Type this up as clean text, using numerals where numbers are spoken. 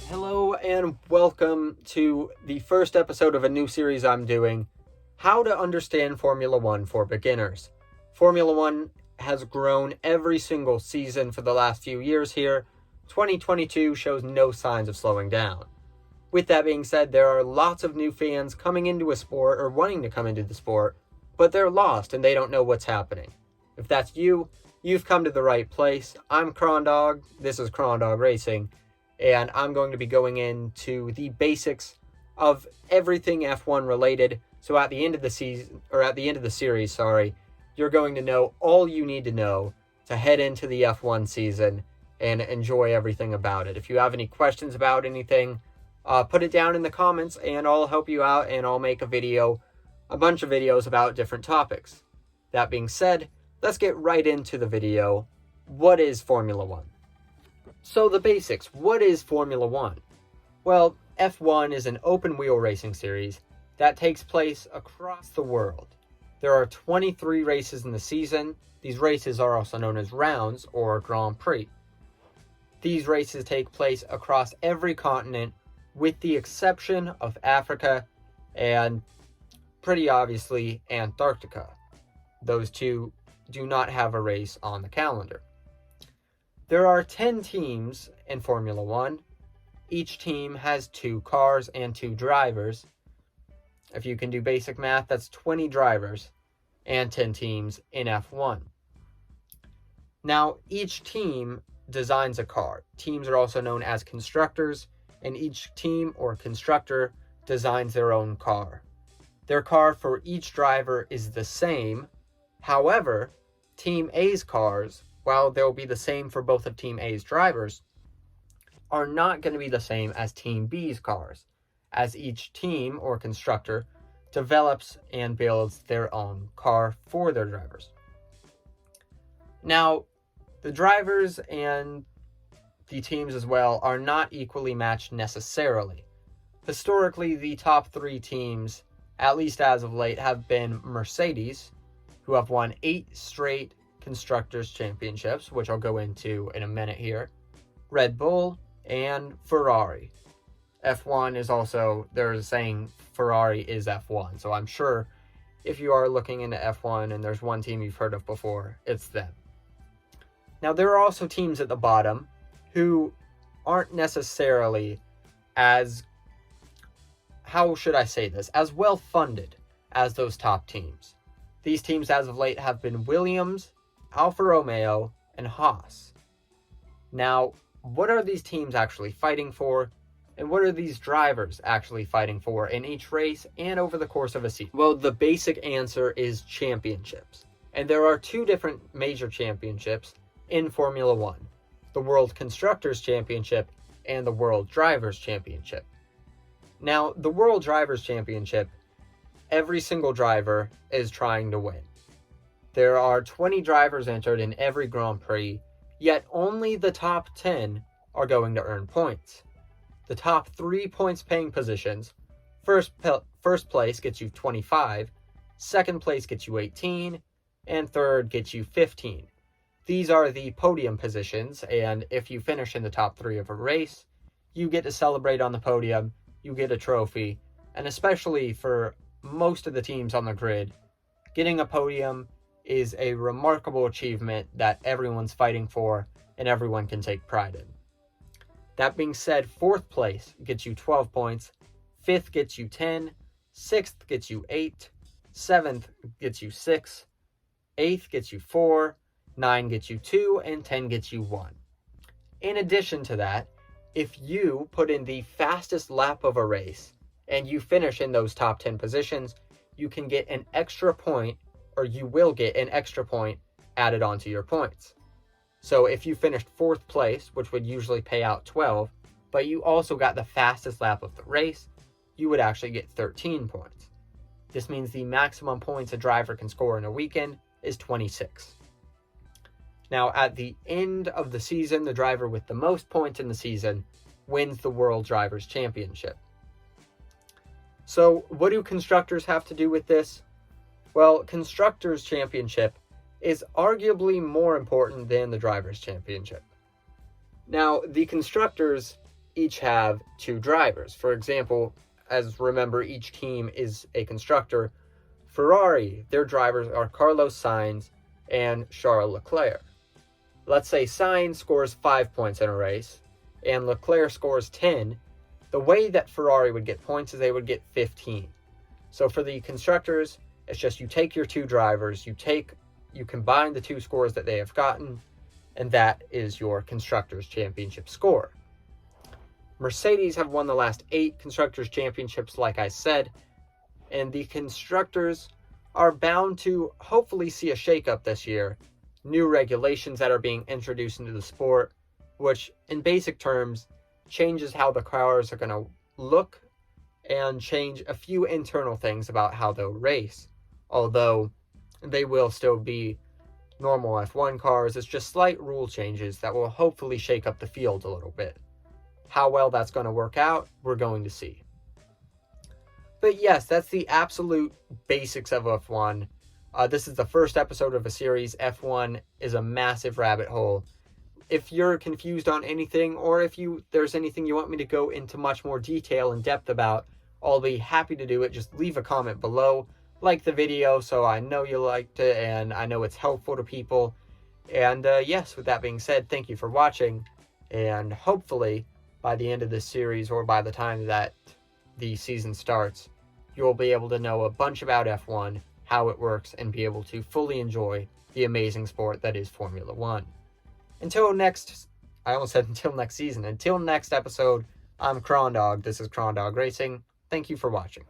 Hello and welcome to the first episode of a new series I'm doing, How to Understand Formula One for Beginners. Formula One has grown every single season for the last few years here. 2022 shows no signs of slowing down. With that being said, there are lots of new fans coming into a sport or wanting to come into the sport, but they're lost and they don't know what's happening. If that's you, you've come to the right place. I'm Krondawg, this is Krondawg Racing, and I'm going to be going into the basics of everything F1 related. So at the end of the series, you're going to know all you need to know to head into the F1 season and enjoy everything about it. If you have any questions about anything, put it down in the comments and I'll help you out and I'll make a bunch of videos about different topics. That being said, let's get right into the video. What is Formula One? So the basics, what is Formula One? Well, F1 is an open-wheel racing series that takes place across the world. There are 23 races in the season. These races are also known as rounds or Grand Prix. These races take place across every continent with the exception of Africa and, pretty obviously, Antarctica. Those two do not have a race on the calendar. There are 10 teams in Formula One. Each team has 2 cars and 2 drivers. If you can do basic math, that's 20 drivers and 10 teams in F1. Now, each team designs a car. Teams are also known as constructors, and each team or constructor designs their own car. Their car for each driver is the same. However, Team A's cars, while they'll be the same for both of Team A's drivers, are not going to be the same as Team B's cars, as each team or constructor develops and builds their own car for their drivers. Now, the drivers and the teams as well are not equally matched necessarily. Historically, the top 3 teams, at least as of late, have been Mercedes, who have won 8 straight Constructors' Championships, which I'll go into in a minute here, Red Bull, and Ferrari. F1 is also, they're saying Ferrari is F1, so I'm sure if you are looking into F1 and there's one team you've heard of before, it's them. Now, there are also teams at the bottom who aren't necessarily as, how should I say this, as well funded as those top teams. These teams as of late have been Williams, Alfa Romeo, and Haas. Now, what are these teams actually fighting for? And what are these drivers actually fighting for in each race and over the course of a season? Well, the basic answer is championships. And there are 2 different major championships in Formula One: the World Constructors' Championship and the World Drivers' Championship. Now, the World Drivers' Championship, every single driver is trying to win. There are 20 drivers entered in every Grand Prix, yet only the top 10 are going to earn points. The top 3 points paying positions, first place gets you 25, second place gets you 18, and third gets you 15. These are the podium positions, and if you finish in the top 3 of a race, you get to celebrate on the podium, you get a trophy, and especially for most of the teams on the grid, getting a podium is a remarkable achievement that everyone's fighting for and everyone can take pride in. That being said, 4th place gets you 12 points, 5th gets you 10, 6th gets you 8, 7th gets you 6, 8th gets you 4, 9 gets you 2, and 10 gets you 1. In addition to that, if you put in the fastest lap of a race and you finish in those top 10 positions, you can get an extra point, or you will get an extra point added onto your points. So if you finished 4th place, which would usually pay out 12, but you also got the fastest lap of the race, you would actually get 13 points. This means the maximum points a driver can score in a weekend is 26. Now, at the end of the season, the driver with the most points in the season wins the World Drivers' Championship. So, what do constructors have to do with this? Well, Constructors' Championship is arguably more important than the Drivers' Championship. Now, the Constructors each have 2 drivers. For example, as remember, each team is a constructor. Ferrari, their drivers are Carlos Sainz and Charles Leclerc. Let's say Sainz scores 5 points in a race and Leclerc scores 10. The way that Ferrari would get points is they would get 15. So for the constructors, it's just you take your 2 drivers, you combine the 2 scores that they have gotten, and that is your Constructors' Championship score. Mercedes have won the last 8 Constructors' Championships, like I said, and the Constructors are bound to hopefully see a shakeup this year. New regulations that are being introduced into the sport, which in basic terms changes how the cars are going to look and change a few internal things about how they'll race. Although they will still be normal F1 cars, it's just slight rule changes that will hopefully shake up the field a little bit. How well that's going to work out, we're going to see. But yes, that's the absolute basics of F1. This is the first episode of a series. F1 is a massive rabbit hole. If you're confused on anything, or if there's anything you want me to go into much more detail and depth about, I'll be happy to do it. Just leave a comment below. Like the video so I know you liked it and I know it's helpful to people. And yes, with that being said, thank you for watching. And hopefully by the end of this series, or by the time that the season starts, you'll be able to know a bunch about F1, how it works, and be able to fully enjoy the amazing sport that is Formula One. Until next season, until next episode, I'm Krondawg. This is Krondawg Racing. Thank you for watching.